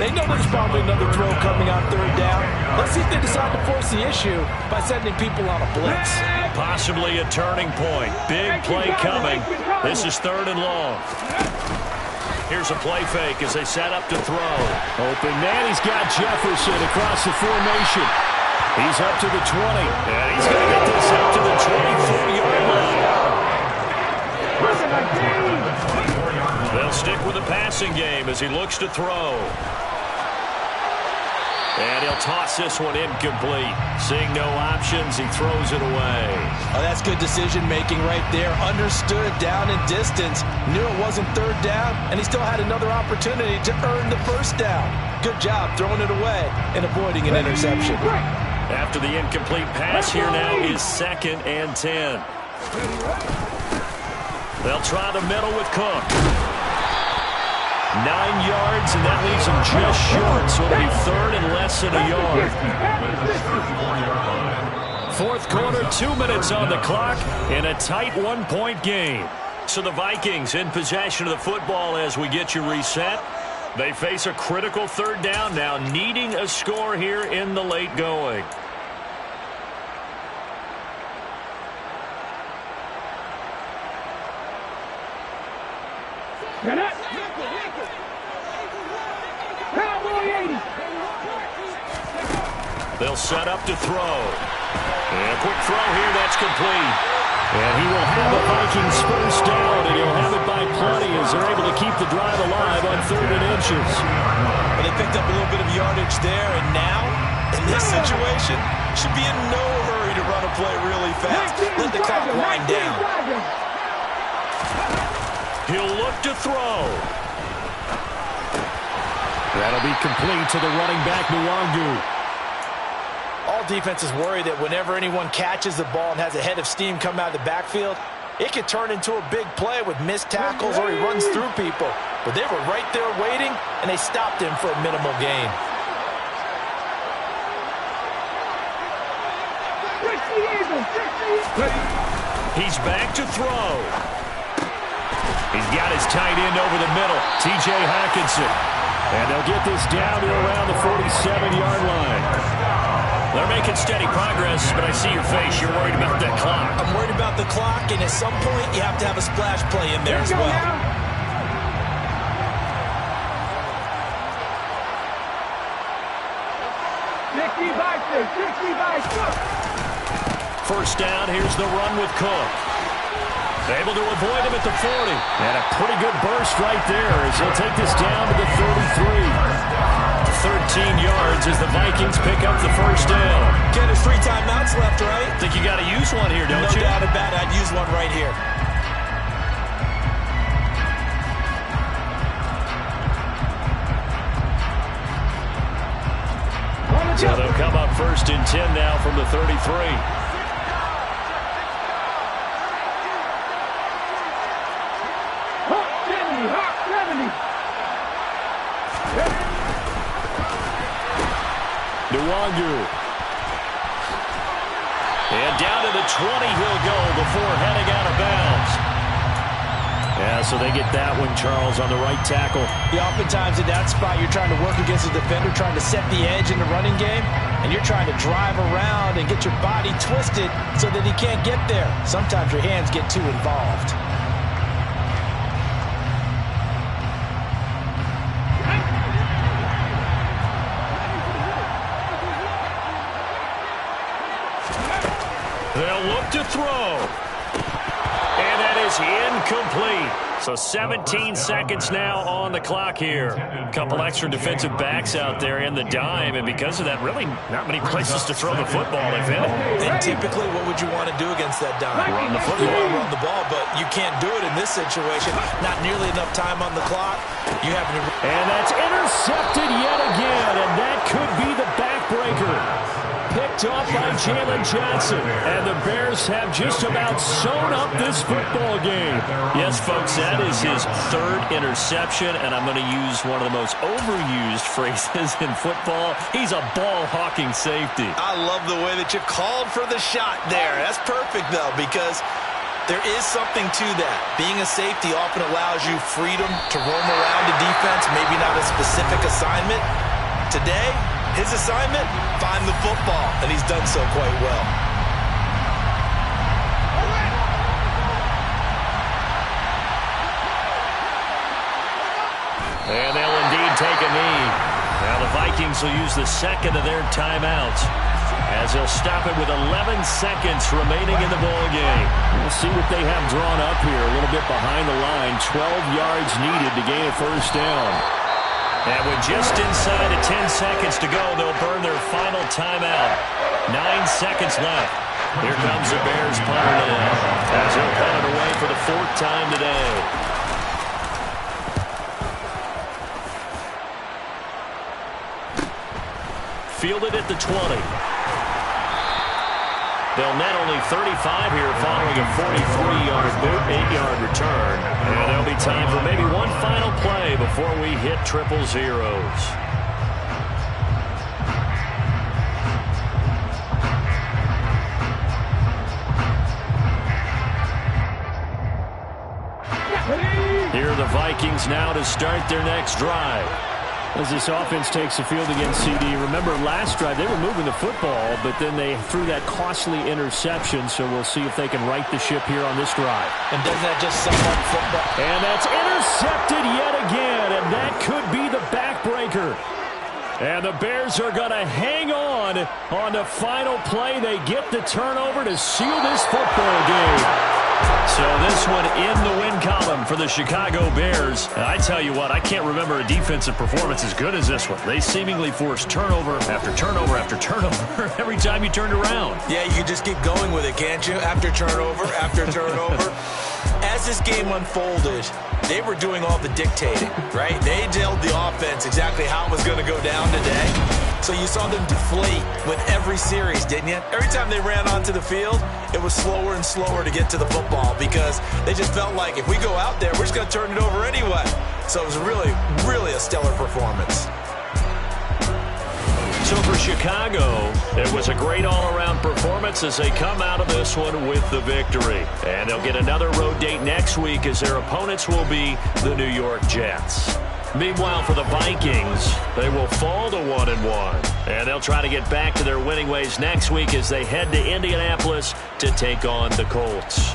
[SPEAKER 3] They know there's probably another throw coming on third down. Let's see if they decide to force the issue by sending people on a blitz.
[SPEAKER 2] Possibly a turning point. Big play coming. This is 3rd and long. Here's a play fake as they set up to throw. Open man, he's got Jefferson across the formation. He's up to the 20. And he's going to get this up to the 24-yard line. They'll stick with the passing game as he looks to throw. And he'll toss this one incomplete. Seeing no options, he throws it away.
[SPEAKER 3] Oh, that's good decision-making right there. Understood down and distance. Knew it wasn't third down, and he still had another opportunity to earn the first down. Good job throwing it away and avoiding an interception.
[SPEAKER 2] After the incomplete pass, here now is 2nd and 10. They'll try the middle with Cook. 9 yards, and that leaves him just short, so it'll be 3rd and less than a yard. 4th quarter, 2 minutes on the clock, and a tight 1-point game. So the Vikings in possession of the football as we get you reset. They face a critical 3rd down now, needing a score here in the late going. They'll set up to throw. And a quick throw here, that's complete. And he will have a Vikings first down, and he'll have it by plenty as they're able to keep the drive alive on 3rd and inches.
[SPEAKER 3] Well, they picked up a little bit of yardage there, and now, in this situation, should be in no hurry to run a play really fast. Let the clock wind down.
[SPEAKER 2] He'll look to throw. That'll be complete to the running back, Nwangu.
[SPEAKER 3] All defenses worry that whenever anyone catches the ball and has a head of steam come out of the backfield, it could turn into a big play with missed tackles or he runs through people. But they were right there waiting, and they stopped him for a minimal gain.
[SPEAKER 2] He's back to throw. He's got his tight end over the middle, T.J. Hockenson. And they'll get this down to around the 47-yard line. They're making steady progress, but I see your face. You're worried about that clock.
[SPEAKER 3] I'm worried about the clock, and at some point, you have to have a splash play in there as well.
[SPEAKER 2] First down, here's the run with Cook. Able to avoid him at the 40. And a pretty good burst right there as he'll take this down to the 33. 13 yards as the Vikings pick up the first down.
[SPEAKER 3] Ken, there's 3 timeouts left, right?
[SPEAKER 2] Think you got to use one here, don't you?
[SPEAKER 3] No doubt about it. I'd use one right here.
[SPEAKER 2] So they'll come up 1st and 10 now from the 33. Nwangu. And down to the 20 he'll go before heading out of bounds. Yeah, so they get that one, Charles, on the right tackle.
[SPEAKER 3] Yeah, oftentimes in that spot, you're trying to work against a defender, trying to set the edge in the running game, and you're trying to drive around and get your body twisted so that he can't get there. Sometimes your hands get too involved. They'll look to throw. And
[SPEAKER 2] is incomplete. So 17 seconds now on the clock here. A couple extra defensive backs out there in the dime, and because of that, really not many places to throw the football, if any.
[SPEAKER 3] And typically, what would you want to do against that dime?
[SPEAKER 2] Run the
[SPEAKER 3] You
[SPEAKER 2] football.
[SPEAKER 3] want to run the ball, but you can't do it in this situation. Not nearly enough time on the clock. You have to...
[SPEAKER 2] And that's intercepted yet again, and that could be the backbreaker. Picked off by Jalen Johnson. And the Bears have just about sewn up this football game. Yes, folks, that is his third interception, and I'm going to use one of the most overused phrases in football. He's a ball-hawking safety.
[SPEAKER 3] I love the way that you called for the shot there. That's perfect, though, because there is something to that. Being a safety often allows you freedom to roam around the defense, maybe not a specific assignment. Today, his assignment, find the football, and he's done so quite well.
[SPEAKER 2] And they'll indeed take a knee. Now the Vikings will use the second of their timeouts as they'll stop it with 11 seconds remaining in the ball game. We'll see what they have drawn up here, a little bit behind the line. 12 yards needed to gain a first down. And with just inside of 10 seconds to go, they'll burn their final timeout. 9 seconds left. Here comes the Bears punter now, as they'll punt it away for the fourth time today. Fielded at the 20. They'll net only 35 here following a 43-yard boot, 8-yard return. And there'll be time for maybe one final play before we hit triple zeros. Here are the Vikings now to start their next drive. As this offense takes the field against CD, remember last drive they were moving the football, but then they threw that costly interception, so we'll see if they can right the ship here on this drive.
[SPEAKER 3] And doesn't that just sum up football?
[SPEAKER 2] And that's intercepted yet again, and that could be the backbreaker. And the Bears are going to hang on the final play. They get the turnover to seal this football game. So this one in the win column for the Chicago Bears. And I tell you what, I can't remember a defensive performance as good as this one. They seemingly forced turnover after turnover after turnover every time you turned around.
[SPEAKER 3] Yeah, you can just keep going with it, can't you? After turnover, after turnover. As this game unfolded, they were doing all the dictating, right? They told the offense exactly how it was going to go down today. So you saw them deflate with every series, didn't you? Every time they ran onto the field, it was slower and slower to get to the football because they just felt like if we go out there, we're just going to turn it over anyway. So it was really, really a stellar performance.
[SPEAKER 2] So for Chicago, it was a great all-around performance as they come out of this one with the victory. And they'll get another road date next week as their opponents will be the New York Jets. Meanwhile, for the Vikings, they will fall to 1-1. And they'll try to get back to their winning ways next week as they head to Indianapolis to take on the Colts.